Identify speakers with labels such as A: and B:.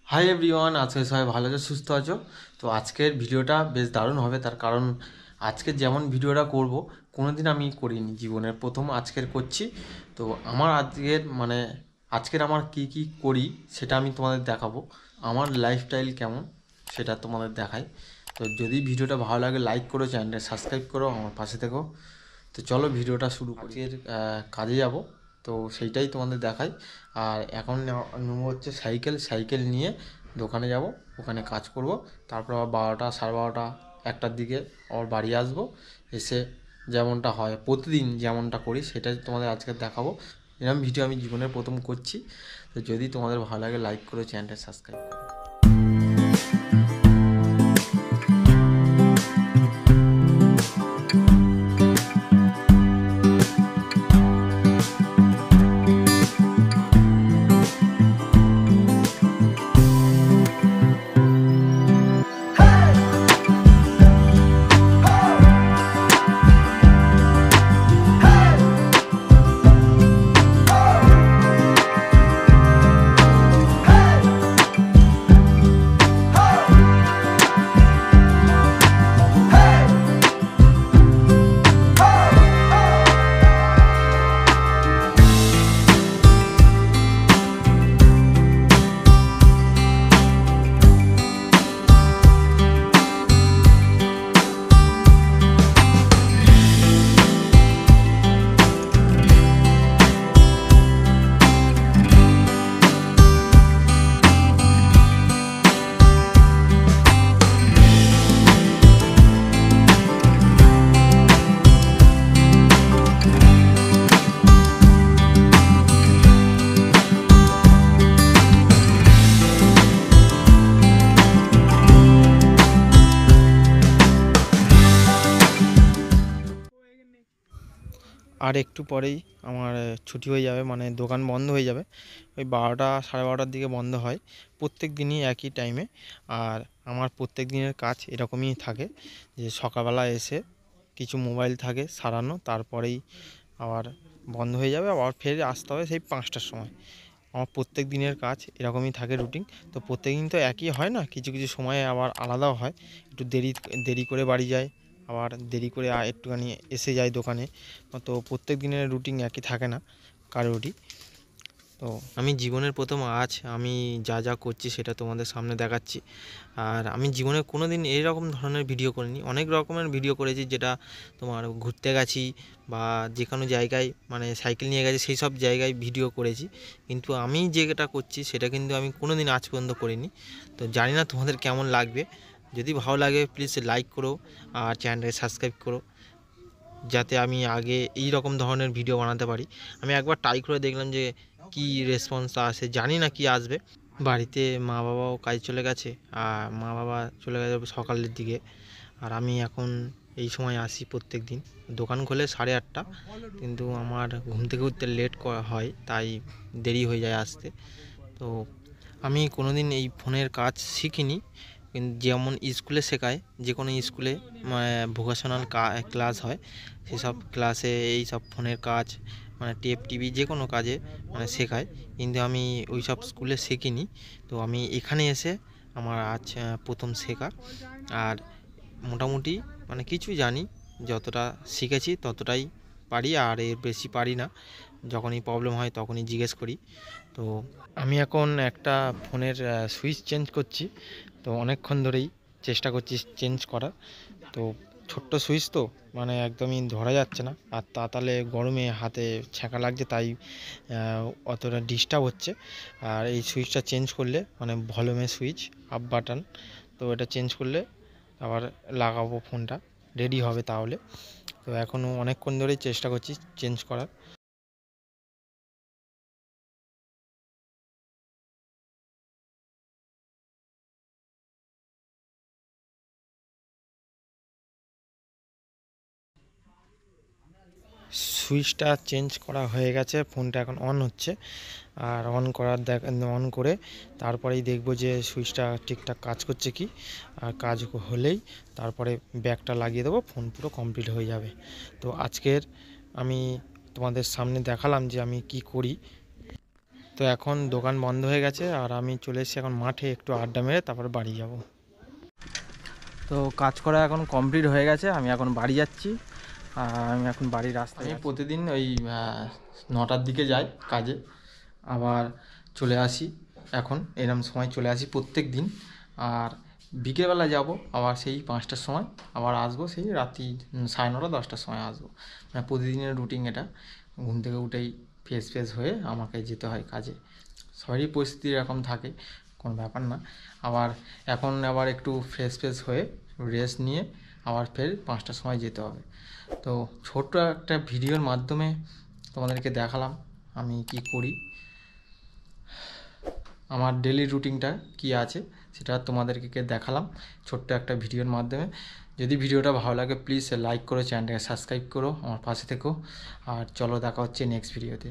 A: Hi everyone, আজকে সবাই ভালো আছো, সুস্থ আছো। তো আজকের ভিডিওটা বেশ দারুণ হবে, তার কারণ আজকে যেমন ভিডিওটা করব কোনোদিন আমি করিনি, জীবনের প্রথম আজকের করছি। তো আমার আজকের আমার কি কি করি সেটা আমি তোমাদের দেখাবো, আমার লাইফস্টাইল কেমন সেটা তোমাদের দেখাই। তো যদি ভিডিওটা ভালো লাগে লাইক করো, চ্যানেলটা সাবস্ক্রাইব করো, আমার পাশে থেকো। তো চলো ভিডিওটা শুরু করি। আজকের কাজে যাব, তো সেইটাই তোমাদের দেখাই। আর এখন নেবো হচ্ছে সাইকেল নিয়ে দোকানে যাব, ওখানে কাজ করব। তারপর আবার 12টা, 12:30, 1টার দিকে আবার বাড়ি আসবো। এসে যেমনটা হয় প্রতিদিন যেমনটা করি সেটাই তোমাদের আজকে দেখাবো। এরকম ভিডিও আমি জীবনের প্রথম করছি। তো যদি তোমাদের ভালো লাগে লাইক করো, চ্যানেলটা সাবস্ক্রাইব করো। আর একটু পরেই আমার ছুটি হয়ে যাবে, মানে দোকান বন্ধ হয়ে যাবে। ওই 12টা, 12:30-র দিকে বন্ধ হয়, প্রত্যেক দিনই একই টাইমে। আর আমার প্রত্যেক দিনের কাজ এরকমই থাকে যে সকালবেলা এসে কিছু মোবাইল থাকে সারানো, তারপরেই আবার বন্ধ হয়ে যাবে, আবার ফের আসতে হবে সেই 5টার সময়। আমার প্রত্যেক দিনের কাজ এরকমই থাকে রুটিন। তো প্রত্যেক দিন তো একই হয় না, কিছু কিছু সময়ে আবার আলাদাও হয়। একটু দেরি করে বাড়ি যায়, আবার দেরি করে একটুখানি এসে যায় দোকানে। তো প্রত্যেক দিনের রুটিন একই থাকে না কারোরই। তো আমি জীবনের প্রথম আজ আমি যা যা করছি সেটা তোমাদের সামনে দেখাচ্ছি। আর আমি জীবনে কোনো দিন এইরকম ধরনের ভিডিও করিনি, অনেক রকমের ভিডিও করেছি, যেটা তোমার ঘুরতে গেছি বা যে কোনো জায়গায় মানে সাইকেল নিয়ে গেছি সেই সব জায়গায় ভিডিও করেছি। কিন্তু আমি যেটা করছি সেটা কিন্তু আমি কোনো দিন আজ পর্যন্ত করিনি। তো জানি না তোমাদের কেমন লাগবে। যদি ভালো লাগে প্লিজ লাইক করো আর চ্যানেলটাকে সাবস্ক্রাইব করো, যাতে আমি আগে এই রকম ধরনের ভিডিও বানাতে পারি। আমি একবার ট্রাই করে দেখলাম যে কি রেসপন্স আসে, জানি না কি আসবে। বাড়িতে মা বাবাও কাজ চলে গেছে, আর মা বাবা চলে গেছে সকালের দিকে। আর আমি এখন এই সময় আসি প্রত্যেক দিন। দোকান খোলে 8:30, কিন্তু আমার ঘুম থেকে উঠতে লেট হয়, তাই দেরি হয়ে যায় আসতে। তো আমি কোনো দিন এই ফোনের কাজ শিখিনি, কিন্তু যেমন স্কুলে শেখায়, যে কোনো স্কুলে ভোকেশনাল ক্লাস হয়, সেসব ক্লাসে এই সব ফোনের কাজ মানে টেপ টিভি যে কোনো কাজে মানে শেখায়, কিন্তু আমি ওই সব স্কুলে শিখিনি। তো আমি এখানে এসে আমার আজ প্রথম শেখা। আর মোটামুটি মানে কিছু জানি, যতটা শিখেছি ততটাই পারি, আর এর বেশি পারি না। যখনই প্রবলেম হয় তখনই জিজ্ঞেস করি। তো আমি এখন একটা ফোনের সুইচ চেঞ্জ করছি, তো অনেকক্ষণ ধরেই চেষ্টা করছি চেঞ্জ করার। তো ছোট্ট সুইচ তো মানে একদমই ধরা যাচ্ছে না, আর তাহলে গরমে হাতে ছ্যাঁকা লাগছে, তাই অতটা ডিস্টার্ব হচ্ছে। আর এই সুইচটা চেঞ্জ করলে মানে ভলিউমের সুইচ, আপ বাটন, তো এটা চেঞ্জ করলে আবার লাগাবো ফোনটা, রেডি হবে তাহলে। তো এখনও অনেকক্ষণ ধরেই চেষ্টা করছি চেঞ্জ করার। সুইচটা চেঞ্জ করা হয়ে গেছে, ফোনটা এখন অন হচ্ছে। আর অন করে তারপরেই দেখব যে সুইচটা ঠিকঠাক কাজ করছে কি। আর কাজ হলেই তারপরে ব্যাকটা লাগিয়ে দেবো, ফোন পুরো কমপ্লিট হয়ে যাবে। তো আজকের আমি তোমাদের সামনে দেখালাম যে আমি কি করি। তো এখন দোকান বন্ধ হয়ে গেছে আর আমি চলে এসেছি এখন মাঠে, একটু আড্ডা মেরে তারপর বাড়ি যাব। তো কাজ করা এখন কমপ্লিট হয়ে গেছে, আমি এখন বাড়ি যাচ্ছি। আর আমি এখন বাড়ির রাস্তায়। আমি প্রতিদিন ওই 9টার দিকে যাই কাজে, আবার চলে আসি এখন এরম সময় চলে আসি প্রত্যেক দিন। আর বিকেলবেলা যাব আবার সেই 5টার সময়, আবার আসবো সেই রাত্রি 9:30 10টার সময় আসবো। মানে প্রতিদিনের রুটিন এটা। ঘুম থেকে উঠেই ফ্রেশ হয়ে আমাকে যেতে হয় কাজে। সবারই পরিস্থিতি এরকম থাকে, কোনো ব্যাপার না। এখন একটু ফ্রেশ হয়ে রেস্ট নিয়ে আবার ফের 5টার সময় যেতে হবে। তো ছোট্ট একটা ভিডিওর মাধ্যমে তোমাদেরকে দেখালাম আমি কি করি, আমার ডেলি রুটিনটা কি আছে সেটা তোমাদেরকে দেখালাম ছোট্ট একটা ভিডিওর মাধ্যমে। যদি ভিডিওটা ভালো লাগে প্লিজ লাইক করো, চ্যানেলটাকে সাবস্ক্রাইব করো, আমার পাশে থেকো। আর চলো দেখা হচ্ছে নেক্সট ভিডিওতে।